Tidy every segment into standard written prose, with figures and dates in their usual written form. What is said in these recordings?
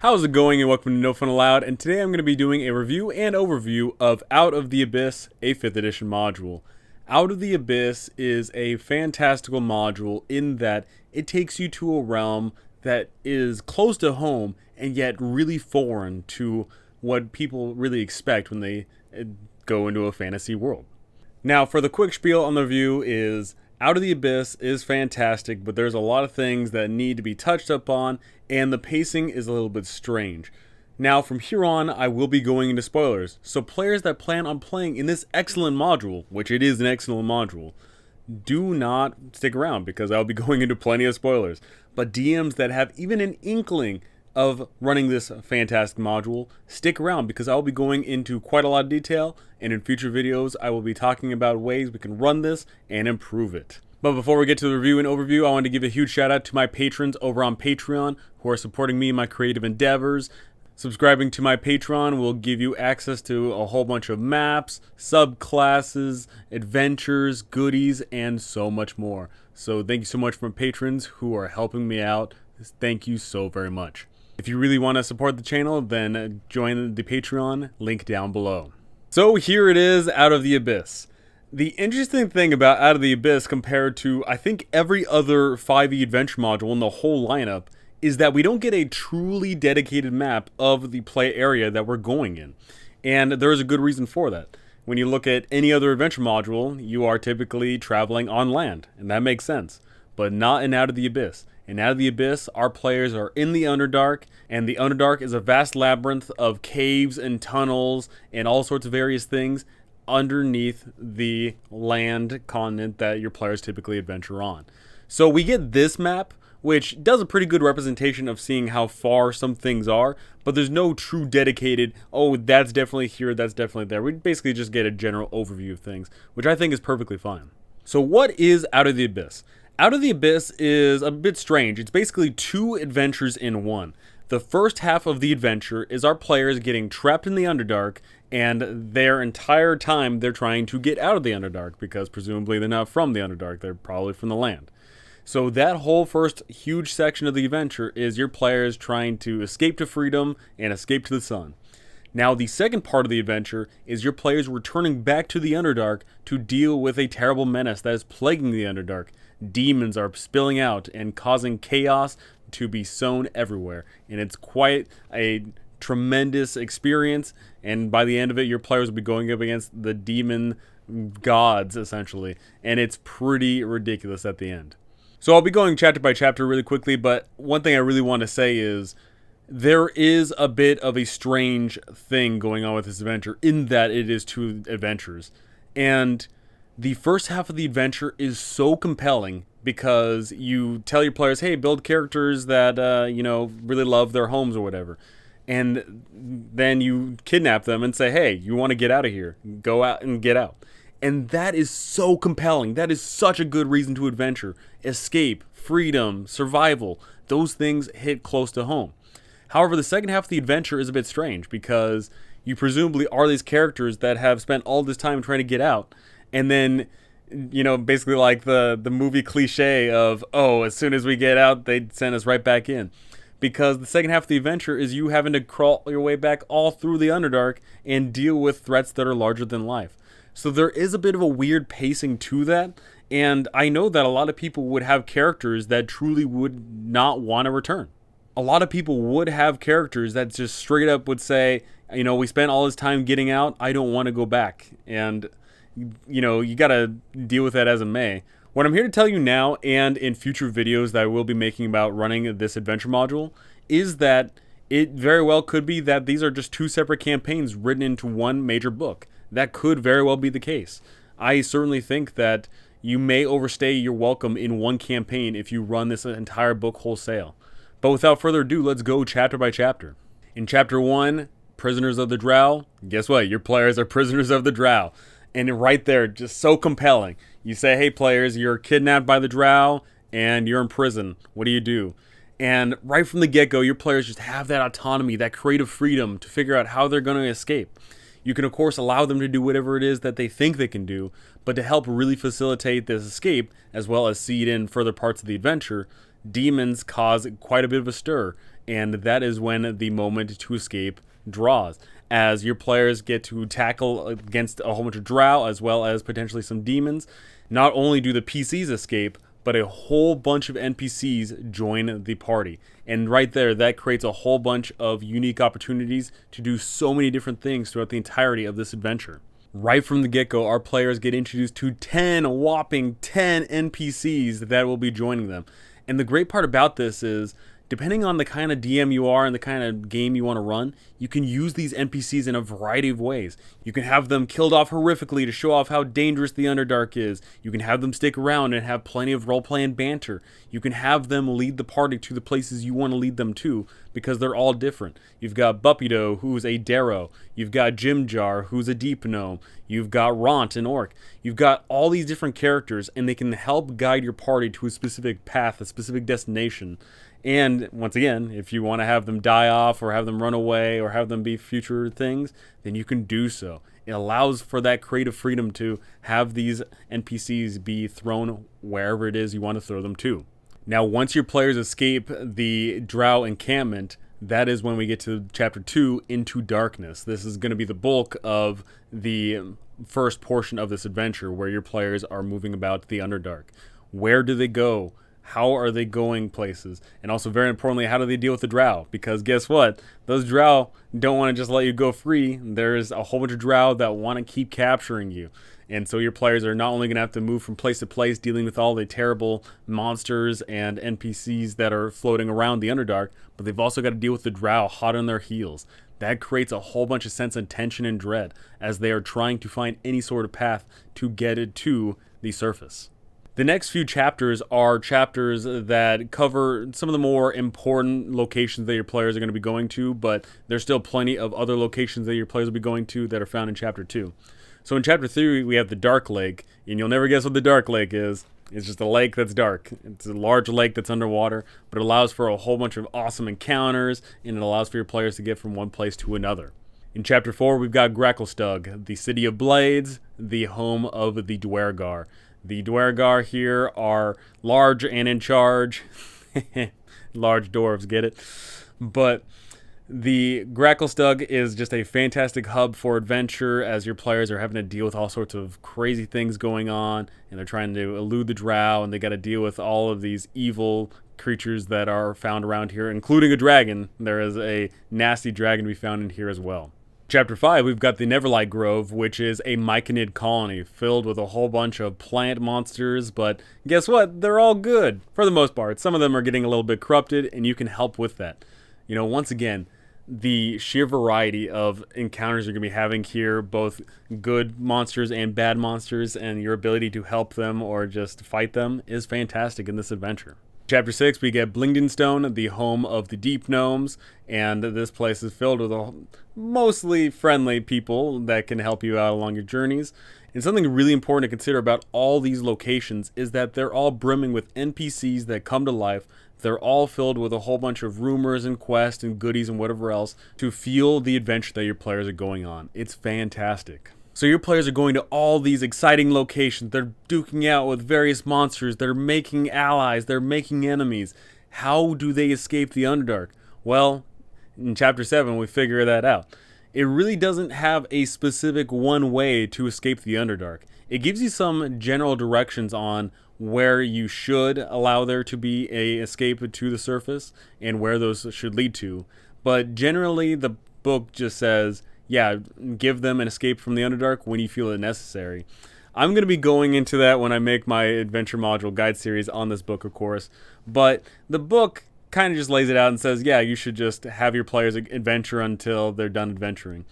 How's it going, and welcome to No Fun Allowed, and today I'm going to be doing a review and overview of Out of the Abyss, a 5th edition module. Out of the Abyss is a fantastical module in that it takes you to a realm that is close to home and yet really foreign to what people really expect when they go into a fantasy world. Now, for the quick spiel on the review is Out of the Abyss is fantastic, but there's a lot of things that need to be touched up on, and the pacing is a little bit strange. Now, from here on, I will be going into spoilers, so players that plan on playing in this excellent module, which it is an excellent module, do not stick around because I'll be going into plenty of spoilers. But DMs that have even an inkling of running this fantastic module, stick around because I'll be going into quite a lot of detail, and in future videos I will be talking about ways we can run this and improve it. But before we get to the review and overview, I want to give a huge shout out to my patrons over on Patreon who are supporting me in my creative endeavors. Subscribing to my Patreon will give you access to a whole bunch of maps, subclasses, adventures, goodies, and so much more. So thank you so much for my patrons who are helping me out. Thank you so very much. If you really want to support the channel, then join the Patreon, link down below. So here it is, Out of the Abyss. The interesting thing about Out of the Abyss compared to, I think, every other 5e adventure module in the whole lineup is that we don't get a truly dedicated map of the play area that we're going in. And there is a good reason for that. When you look at any other adventure module, you are typically traveling on land, and that makes sense. But not in Out of the Abyss. In Out of the Abyss, our players are in the Underdark, and the Underdark is a vast labyrinth of caves and tunnels and all sorts of various things underneath the land continent that your players typically adventure on. So we get this map, which does a pretty good representation of seeing how far some things are, but there's no true dedicated, oh, that's definitely here, that's definitely there. We basically just get a general overview of things, which I think is perfectly fine. So what is Out of the Abyss? Out of the Abyss is a bit strange. It's basically two adventures in one. The first half of the adventure is our players getting trapped in the Underdark, and their entire time they're trying to get out of the Underdark, because presumably they're not from the Underdark, they're probably from the land. So that whole first huge section of the adventure is your players trying to escape to freedom and escape to the sun. Now the second part of the adventure is your players returning back to the Underdark to deal with a terrible menace that is plaguing the Underdark. Demons are spilling out and causing chaos to be sown everywhere, and it's quite a tremendous experience, and by the end of it your players will be going up against the demon gods essentially, and it's pretty ridiculous at the end. So I'll be going chapter by chapter really quickly, but one thing I really want to say is there is a bit of a strange thing going on with this adventure in that it is two adventures, and the first half of the adventure is so compelling because you tell your players, hey, build characters that, really love their homes or whatever. And then you kidnap them and say, hey, you want to get out of here. Go out and get out. And that is so compelling. That is such a good reason to adventure. Escape, freedom, survival. Those things hit close to home. However, the second half of the adventure is a bit strange because you presumably are these characters that have spent all this time trying to get out. And then, basically like the movie cliche of, oh, as soon as we get out, they'd send us right back in. Because the second half of the adventure is you having to crawl your way back all through the Underdark and deal with threats that are larger than life. So there is a bit of a weird pacing to that. And I know that a lot of people would have characters that truly would not want to return. A lot of people would have characters that just straight up would say, we spent all this time getting out, I don't want to go back. And you gotta deal with that as it may. What I'm here to tell you now, and in future videos that I will be making about running this adventure module, is that it very well could be that these are just two separate campaigns written into one major book. That could very well be the case. I certainly think that you may overstay your welcome in one campaign if you run this entire book wholesale. But without further ado, let's go chapter by chapter. In chapter 1, Prisoners of the Drow, guess what? Your players are prisoners of the Drow. And right there, just so compelling. You say, hey players, you're kidnapped by the drow and you're in prison. What do? And right from the get-go, your players just have that autonomy, that creative freedom to figure out how they're going to escape. You can, of course, allow them to do whatever it is that they think they can do, but to help really facilitate this escape, as well as seed in further parts of the adventure, demons cause quite a bit of a stir, and that is when the moment to escape draws, as your players get to tackle against a whole bunch of drow as well as potentially some demons. Not only do the PCs escape, but a whole bunch of NPCs join the party. And right there, that creates a whole bunch of unique opportunities to do so many different things throughout the entirety of this adventure. Right from the get-go, our players get introduced to a whopping 10 NPCs that will be joining them. And the great part about this is, depending on the kind of DM you are and the kind of game you want to run, you can use these NPCs in a variety of ways. You can have them killed off horrifically to show off how dangerous the Underdark is. You can have them stick around and have plenty of roleplay and banter. You can have them lead the party to the places you want to lead them to, because they're all different. You've got Buppido, who's a Darrow. You've got Jimjar, who's a Deep Gnome. You've got Ront, an Orc. You've got all these different characters, and they can help guide your party to a specific path, a specific destination. And once again, if you want to have them die off or have them run away or have them be future things, then you can do so. It allows for that creative freedom to have these NPCs be thrown wherever it is you want to throw them to. Now, once your players escape the drow encampment, that is when we get to Chapter 2, Into Darkness. This is going to be the bulk of the first portion of this adventure, where your players are moving about the Underdark. Where do they go? How are they going places? And also, very importantly, how do they deal with the drow? Because guess what? Those drow don't want to just let you go free. There's a whole bunch of drow that want to keep capturing you. And so your players are not only going to have to move from place to place, dealing with all the terrible monsters and NPCs that are floating around the Underdark, but they've also got to deal with the drow hot on their heels. That creates a whole bunch of sense of tension and dread as they are trying to find any sort of path to get it to the surface. The next few chapters are chapters that cover some of the more important locations that your players are going to be going to, but there's still plenty of other locations that your players will be going to that are found in Chapter 2. So in Chapter 3, we have the Dark Lake, and you'll never guess what the Dark Lake is. It's just a lake that's dark. It's a large lake that's underwater, but it allows for a whole bunch of awesome encounters, and it allows for your players to get from one place to another. In Chapter 4, we've got Gracklestugh, the City of Blades, the home of the Dwergar. The Dwergar here are large and in charge. Large dwarves, get it? But the Gracklestugh is just a fantastic hub for adventure, as your players are having to deal with all sorts of crazy things going on, and they're trying to elude the drow, and they got to deal with all of these evil creatures that are found around here, including a dragon. There is a nasty dragon to be found in here as well. Chapter 5, we've got the Neverlight Grove, which is a myconid colony filled with a whole bunch of plant monsters, but guess what? They're all good, for the most part. Some of them are getting a little bit corrupted, and you can help with that. You know, once again, the sheer variety of encounters you're going to be having here, both good monsters and bad monsters, and your ability to help them or just fight them is fantastic in this adventure. Chapter 6, we get Blindenstone, the home of the Deep Gnomes, and this place is filled with mostly friendly people that can help you out along your journeys. And something really important to consider about all these locations is that they're all brimming with NPCs that come to life. They're all filled with a whole bunch of rumors and quests and goodies and whatever else to fuel the adventure that your players are going on. It's fantastic. So your players are going to all these exciting locations. They're duking out with various monsters. They're making allies. They're making enemies. How do they escape the Underdark? Well, in Chapter 7, we figure that out. It really doesn't have a specific one way to escape the Underdark. It gives you some general directions on where you should allow there to be a escape to the surface and where those should lead to. But generally, the book just says, yeah, give them an escape from the Underdark when you feel it necessary. I'm going to be going into that when I make my adventure module guide series on this book, of course. But the book kind of just lays it out and says, yeah, you should just have your players adventure until they're done adventuring.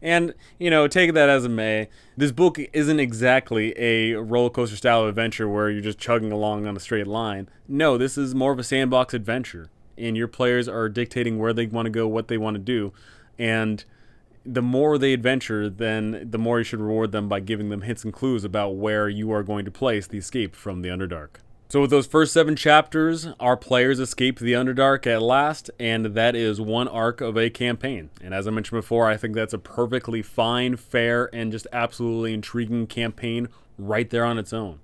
And, you know, take that as it may, this book isn't exactly a roller coaster style of adventure where you're just chugging along on a straight line. No, this is more of a sandbox adventure. And your players are dictating where they want to go, what they want to do. And the more they adventure, then the more you should reward them by giving them hints and clues about where you are going to place the escape from the Underdark. So with those first 7 chapters, our players escape the Underdark at last, and that is one arc of a campaign. And as I mentioned before, I think that's a perfectly fine, fair, and just absolutely intriguing campaign right there on its own.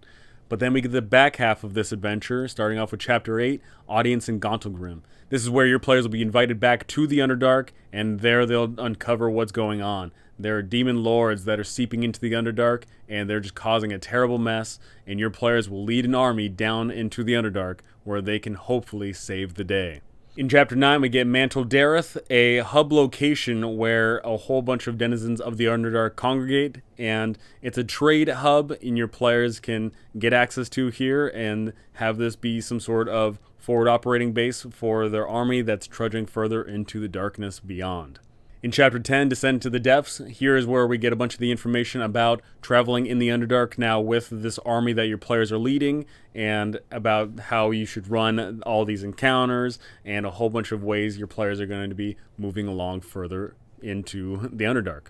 But then we get the back half of this adventure, starting off with Chapter 8, Audience in Gauntlgrim. This is where your players will be invited back to the Underdark, and there they'll uncover what's going on. There are demon lords that are seeping into the Underdark, and they're just causing a terrible mess, and your players will lead an army down into the Underdark, where they can hopefully save the day. In Chapter 9, we get Mantle Dareth, a hub location where a whole bunch of denizens of the Underdark congregate, and it's a trade hub, and your players can get access to here and have this be some sort of forward operating base for their army that's trudging further into the darkness beyond. In Chapter 10, Descent to the Depths, here is where we get a bunch of the information about traveling in the Underdark now with this army that your players are leading, and about how you should run all these encounters, and a whole bunch of ways your players are going to be moving along further into the Underdark.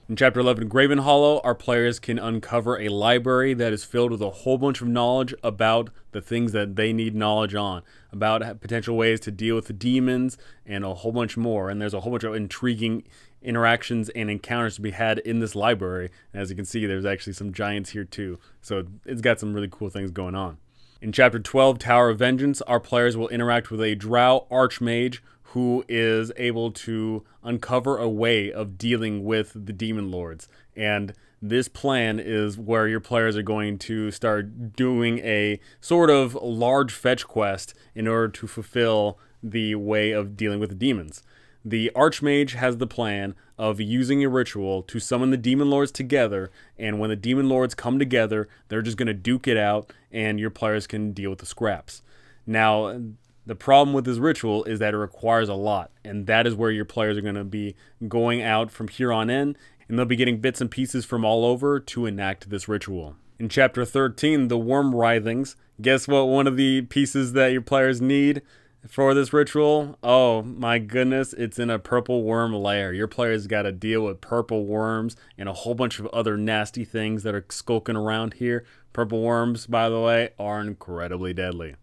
In Chapter 11, Graven Hollow, our players can uncover a library that is filled with a whole bunch of knowledge about the things that they need knowledge on, about potential ways to deal with the demons, and a whole bunch more. And there's a whole bunch of intriguing interactions and encounters to be had in this library. And as you can see, there's actually some giants here too. So it's got some really cool things going on. In Chapter 12, Tower of Vengeance, our players will interact with a drow archmage who is able to uncover a way of dealing with the demon lords. And this plan is where your players are going to start doing a sort of large fetch quest in order to fulfill the way of dealing with the demons. The Archmage has the plan of using a ritual to summon the demon lords together, and when the demon lords come together, they're just going to duke it out, and your players can deal with the scraps. Now, the problem with this ritual is that it requires a lot, and that is where your players are going to be going out from here on in, and they'll be getting bits and pieces from all over to enact this ritual. In Chapter 13, the Worm Writhings, guess what one of the pieces that your players need for this ritual? Oh my goodness, it's in a purple worm lair. Your players got to deal with purple worms and a whole bunch of other nasty things that are skulking around here. Purple worms, by the way, are incredibly deadly.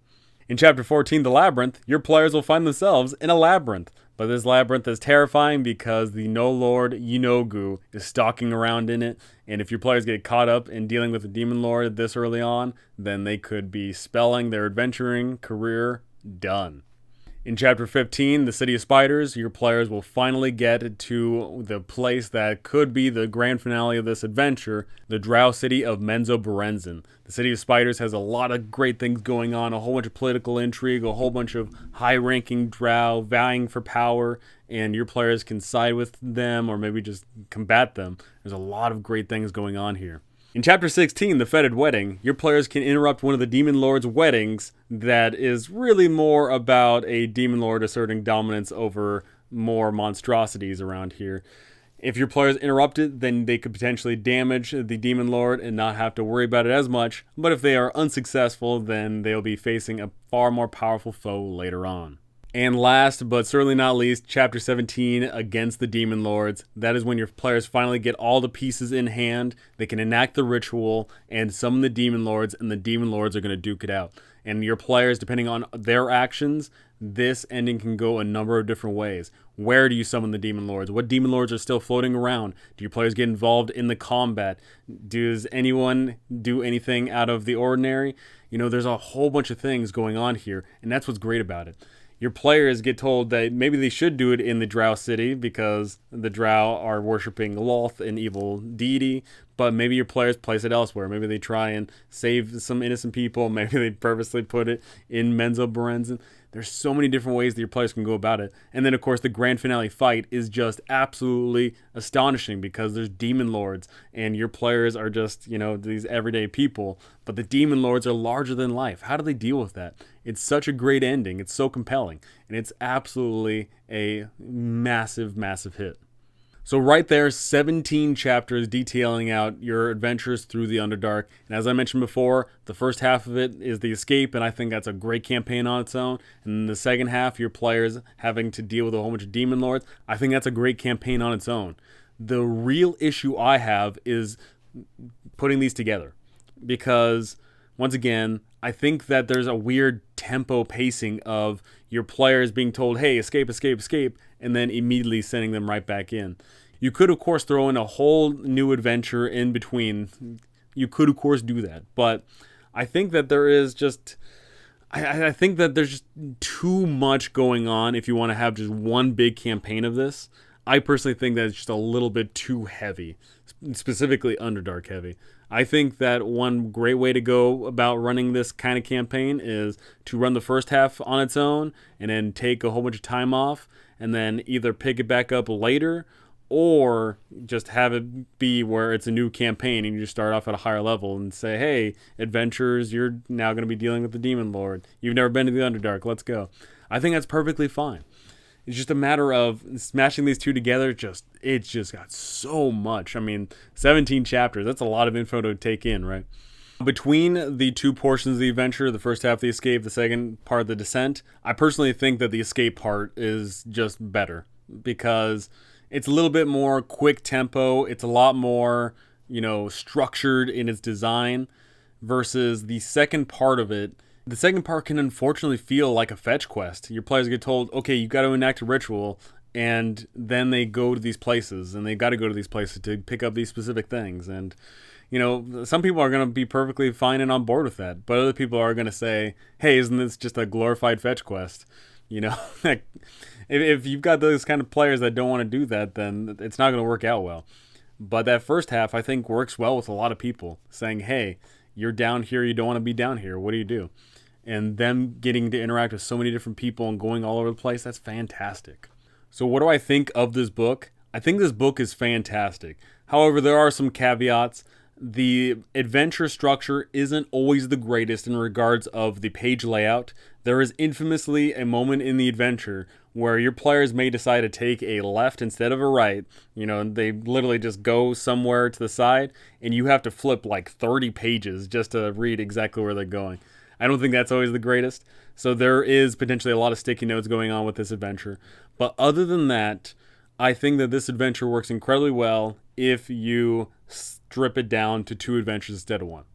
In Chapter 14, the Labyrinth, your players will find themselves in a labyrinth. But this labyrinth is terrifying because the No Lord Yinogu is stalking around in it. And if your players get caught up in dealing with the Demon Lord this early on, then they could be spelling their adventuring career done. In Chapter 15, the City of Spiders, your players will finally get to the place that could be the grand finale of this adventure, the drow city of Menzoberranzan. The City of Spiders has a lot of great things going on, a whole bunch of political intrigue, a whole bunch of high-ranking drow vying for power, and your players can side with them or maybe just combat them. There's a lot of great things going on here. In Chapter 16, The Fetid Wedding, your players can interrupt one of the Demon Lord's weddings that is really more about a Demon Lord asserting dominance over more monstrosities around here. If your players interrupt it, then they could potentially damage the Demon Lord and not have to worry about it as much, but if they are unsuccessful, then they'll be facing a far more powerful foe later on. And last, but certainly not least, Chapter 17, Against the Demon Lords. That is when your players finally get all the pieces in hand. They can enact the ritual and summon the Demon Lords, and the Demon Lords are going to duke it out. And your players, depending on their actions, this ending can go a number of different ways. Where do you summon the Demon Lords? What Demon Lords are still floating around? Do your players get involved in the combat? Does anyone do anything out of the ordinary? You know, there's a whole bunch of things going on here, and that's what's great about it. Your players get told that maybe they should do it in the Drow city because the Drow are worshipping Loth, an evil deity, but maybe your players place it elsewhere. Maybe they try and save some innocent people. Maybe they purposely put it in Menzoberranzan. There's so many different ways that your players can go about it. And then, of course, the grand finale fight is just absolutely astonishing because there's demon lords and your players are just, you know, these everyday people. But the demon lords are larger than life. How do they deal with that? It's such a great ending. It's so compelling. And it's absolutely a massive, massive hit. So right there, 17 chapters detailing out your adventures through the Underdark. And as I mentioned before, the first half of it is the escape, and I think that's a great campaign on its own. And then the second half, your players having to deal with a whole bunch of demon lords. I think that's a great campaign on its own. The real issue I have is putting these together. Because, once again, I think that there's a weird tempo pacing of your players being told, hey, escape, escape, escape, and then immediately sending them right back in. You could, of course, throw in a whole new adventure in between. You could, of course, do that. But I think that there is just I think that there's just too much going on if you want to have just one big campaign of this. I personally think that it's just a little bit too heavy, specifically Underdark heavy. I think that one great way to go about running this kind of campaign is to run the first half on its own and then take a whole bunch of time off and then either pick it back up later or just have it be where it's a new campaign and you just start off at a higher level and say, hey, adventurers, you're now going to be dealing with the Demon Lord. You've never been to the Underdark. Let's go. I think that's perfectly fine. It's just a matter of smashing these two together. It's just got so much. I mean, 17 chapters. That's a lot of info to take in, right? Between the two portions of the adventure, the first half, the escape, the second part, the descent, I personally think that the escape part is just better because it's a little bit more quick tempo. It's a lot more, structured in its design versus the second part of it. The second part can unfortunately feel like a fetch quest. Your players get told, okay, you got to enact a ritual, and then they go to these places, and they got to go to these places to pick up these specific things. And, some people are going to be perfectly fine and on board with that, but other people are going to say, hey, isn't this just a glorified fetch quest? If you've got those kind of players that don't want to do that, then it's not going to work out well. But that first half, I think, works well with a lot of people, saying, hey, you're down here, you don't want to be down here, what do you do? And them getting to interact with so many different people and going all over the place, that's fantastic. So what do I think of this book? I think this book is fantastic. However, there are some caveats. The adventure structure isn't always the greatest in regards of the page layout. There is infamously a moment in the adventure where your players may decide to take a left instead of a right. They literally just go somewhere to the side, and you have to flip like 30 pages just to read exactly where they're going. I don't think that's always the greatest. So there is potentially a lot of sticky notes going on with this adventure. But other than that, I think that this adventure works incredibly well if you strip it down to 2 adventures instead of 1.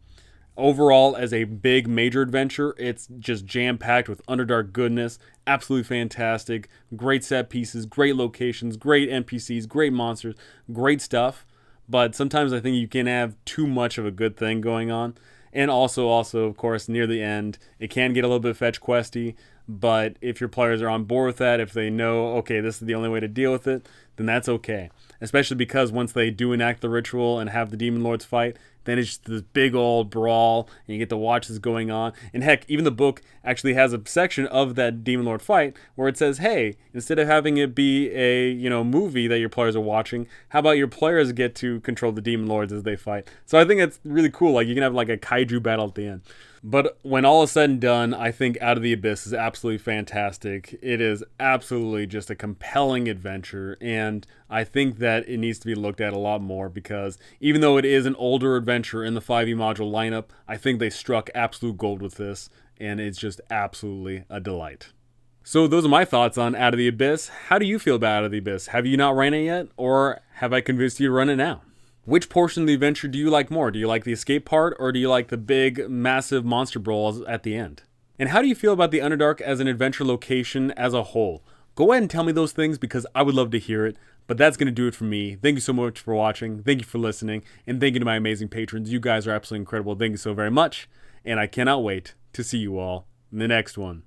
Overall, as a big major adventure, it's just jam-packed with Underdark goodness, absolutely fantastic, great set pieces, great locations, great NPCs, great monsters, great stuff. But sometimes I think you can have too much of a good thing going on. And also, of course, near the end, it can get a little bit fetch questy. But if your players are on board with that, if they know, okay, this is the only way to deal with it, then that's okay. Especially because once they do enact the ritual and have the Demon Lords fight, then it's just this big old brawl, and you get to watch this going on. And heck, even the book actually has a section of that Demon Lord fight where it says, hey, instead of having it be a movie that your players are watching, how about your players get to control the Demon Lords as they fight? So I think it's really cool. Like, you can have like a kaiju battle at the end. But when all is said and done, I think Out of the Abyss is absolutely fantastic. It is absolutely just a compelling adventure, and I think that it needs to be looked at a lot more because even though it is an older adventure in the 5e module lineup, I think they struck absolute gold with this, and it's just absolutely a delight. So those are my thoughts on Out of the Abyss. How do you feel about Out of the Abyss? Have you not ran it yet, or have I convinced you to run it now? Which portion of the adventure do you like more? Do you like the escape part, or do you like the big, massive monster brawls at the end? And how do you feel about the Underdark as an adventure location as a whole? Go ahead and tell me those things because I would love to hear it. But that's going to do it for me. Thank you so much for watching. Thank you for listening. And thank you to my amazing patrons. You guys are absolutely incredible. Thank you so very much. And I cannot wait to see you all in the next one.